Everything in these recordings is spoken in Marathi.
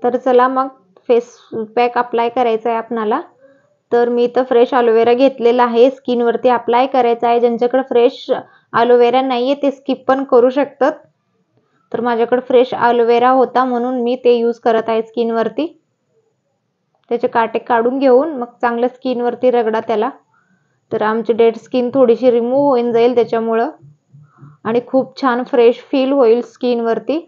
तर चला मग फेस पॅक अप्लाय करायचा आहे आपणाला. तर मी इथं फ्रेश ॲलोवेरा घेतलेला आहे, स्किनवरती अप्लाय करायचा आहे. ज्यांच्याकडे फ्रेश ॲलोवेरा नाहीये ते स्किप पण करू शकतात. तर माझ्याकडे फ्रेश ॲलोवेरा होता म्हणून मी ते यूज करत आहे स्किनवरती. त्याचे काटे काढून घेऊन मग चांगलं स्किनवरती रगडा त्याला. तर आमची डेड स्किन थोडीशी रिमूव्ह होऊन जाईल त्याच्यामुळं, आणि खूप छान फ्रेश फील होईल स्किनवरती.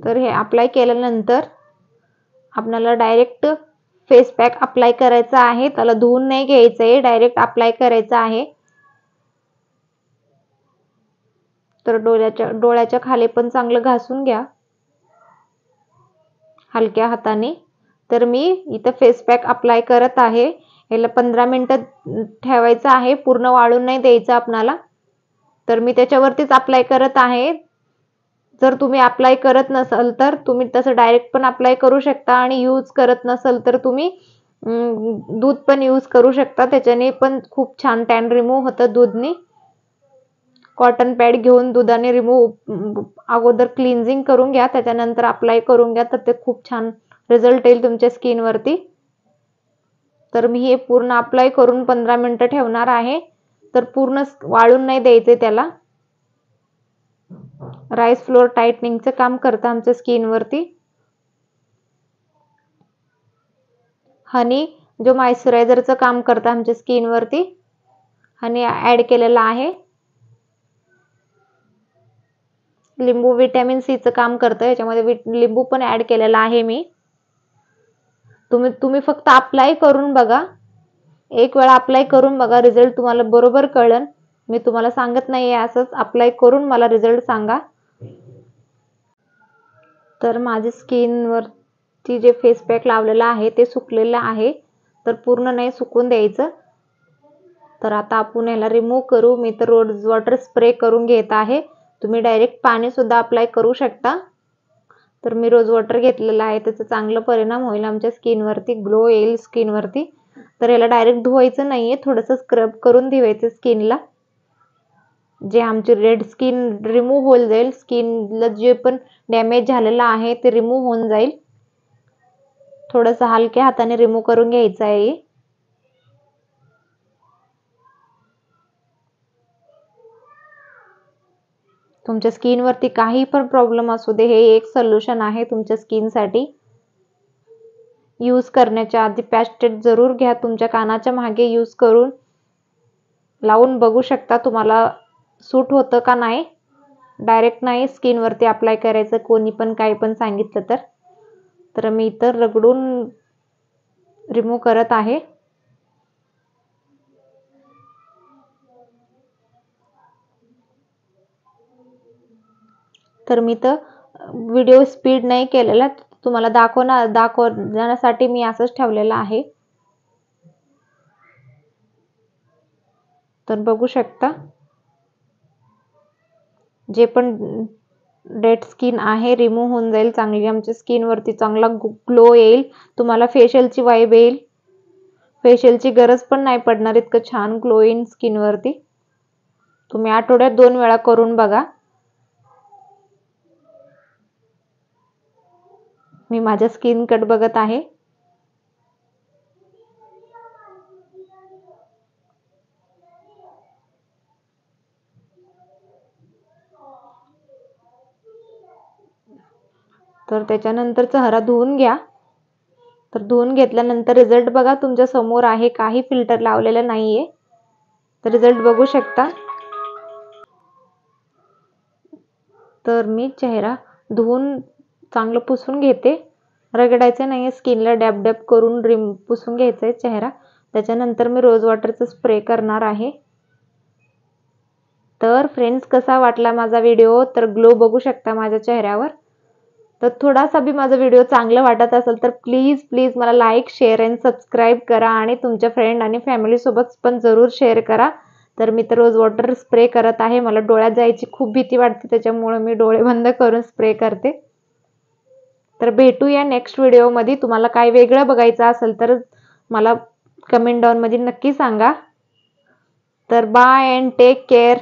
तर हे अप्लाय केल्यानंतर आपल्याला डायरेक्ट फेस पॅक अप्लाय करायचा आहे. त्याला धुवून नाही घ्यायचं आहे, डायरेक्ट अप्लाय करायचं आहे. तर डोळ्याच्या खाली पण चांगलं घासून घ्या हलक्या हाताने. तर मी इथं फेस पॅक अप्लाय करत आहे. याला 15 मिनिटं ठेवायचं आहे, पूर्ण वाळून नाही द्यायचं आपणाला. तर मी त्याच्यावरतीच अप्लाय करत आहे. जर तुम्ही अप्लाय करत नसाल तर तुम्ही तसं डायरेक्ट पण अप्लाय करू शकता, आणि यूज करत नसाल तर तुम्ही दूध पण यूज करू शकता. त्याच्याने पण खूप छान टॅन रिमूव्ह होतं दूधनी. कॉटन पॅड घेऊन दुधाने अगोदर क्लिन्झिंग करून घ्या, त्याच्यानंतर अप्लाय करून घ्या. तर ते खूप छान रिझल्ट येईल तुमच्या स्किनवरती. तर मी हे पूर्ण अप्लाय करून 15 मिनिटं ठेवणार आहे. तर पूर्ण वाळून नाही द्यायचे त्याला. राईस फ्लोअर टाइटनिंगचं काम करतं आमच्या स्किनवरती. हनी जो मॉइश्चरायझरचं काम करतं आमच्या स्किनवरती. हनी ॲड केलेला आहे. लिंबू व्हिटॅमिन सीचं काम करतं, याच्यामध्ये लिंबू पण ॲड केलेला आहे मी. तुम्ही फक्त अप्लाय करून बघा, एक वेळा अप्लाय करून बघा, रिझल्ट तुम्हाला बरोबर कळेल. मी तुम्हाला सांगत नाहीये असंच, अप्लाय करून मला रिझल्ट सांगा. तर माझी स्किनवरती जे फेस पॅक लावलेलं आहे ते सुकलेलं आहे. तर पूर्ण नाही सुकून द्यायचं. तर आता आपण याला रिमूव्ह करू. मी तर रोज वॉटर स्प्रे करून घेत आहे. तुम्ही डायरेक्ट पाणी सुद्धा अप्लाय करू शकता. तर मी रोज वॉटर घेतलेलं आहे, त्याचा चांगला परिणाम होईल आमच्या स्किनवरती, ग्लो येईल स्किनवरती. तर याला डायरेक्ट धुवायचं नाहीये, थोडंसं स्क्रब करून धुवायचं स्किनला. जे आमची रेड स्किन रिमूव्ह होईल जाईल, स्किनला जे पण डॅमेज झालेलं आहे ते रिमूव्ह होऊन जाईल. थोडंसं हलक्या हाताने रिमूव्ह करून घ्यायचं आहे. तुमच्या स्किनवरती काही पण प्रॉब्लेम असू दे, हे एक सोल्युशन आहे तुमच्या स्किनसाठी. यूज करण्याच्या आधी पॅच टेस्ट जरूर घ्या. तुमच्या कानाच्या मागे यूज करून लावून बघू शकता तुम्हाला सूट होतं का नाही. डायरेक्ट नाही स्किनवरती अप्लाय करायचं, कोणी पण काही पण सांगितलं तर. तर मी इतर रगडून रिमूव्ह करत आहे. तर मी तर व्हिडिओ स्पीड नाही केलेला, तुम्हाला दाखवण्यासाठी मी असंच ठेवलेलं आहे. तर बघू शकता जे पण डेड स्किन आहे रिमूव्ह होऊन जाईल चांगली. आमच्या स्किनवरती चांगला ग्लो येईल. तुम्हाला फेशियलची वाइब येईल. फेशियलची गरज पण नाही पडणार, इतकं छान ग्लो येईल स्किनवरती. तुम्ही आठवड्यात 2 वेळा करून बघा. मी माझ्या स्किनकडे बघत आहे. तर त्याच्यानंतर चेहरा धुवून घ्या. तर धुवून घेतल्यानंतर रिझल्ट बघा तुमच्या समोर आहे, काही फिल्टर लावलेलं नाहीये. तर रिझल्ट बघू शकता. तर मी चेहरा धुवून चांगलं पुसून घेते. रगडायचं नाहीये, स्किनला डॅब डॅब करून पुसून घ्यायचंय चेहरा. त्याच्यानंतर मी रोज वॉटरचं स्प्रे करणार आहे. तर फ्रेंड्स, कसा वाटला माझा व्हिडिओ? तर ग्लो बघू शकता माझ्या चेहऱ्यावर. तर थोडासा बी माझा व्हिडिओ चांगला वाटत असेल तर प्लीज मला लाईक, शेअर आणि सबस्क्राईब करा, आणि तुमच्या फ्रेंड आणि फॅमिलीसोबत पण जरूर शेअर करा. तर मी तर रोज वॉटर स्प्रे करत आहे. मला डोळ्यात जायची खूप भीती वाटते, त्याच्यामुळे मी डोळे बंद करून स्प्रे करते. तर भेटूया नेक्स्ट व्हिडिओमध्ये. तुम्हाला काय वेगळं बघायचं असेल तर मला कमेंट डाऊनमध्ये नक्की सांगा. तर बाय अँड टेक केअर.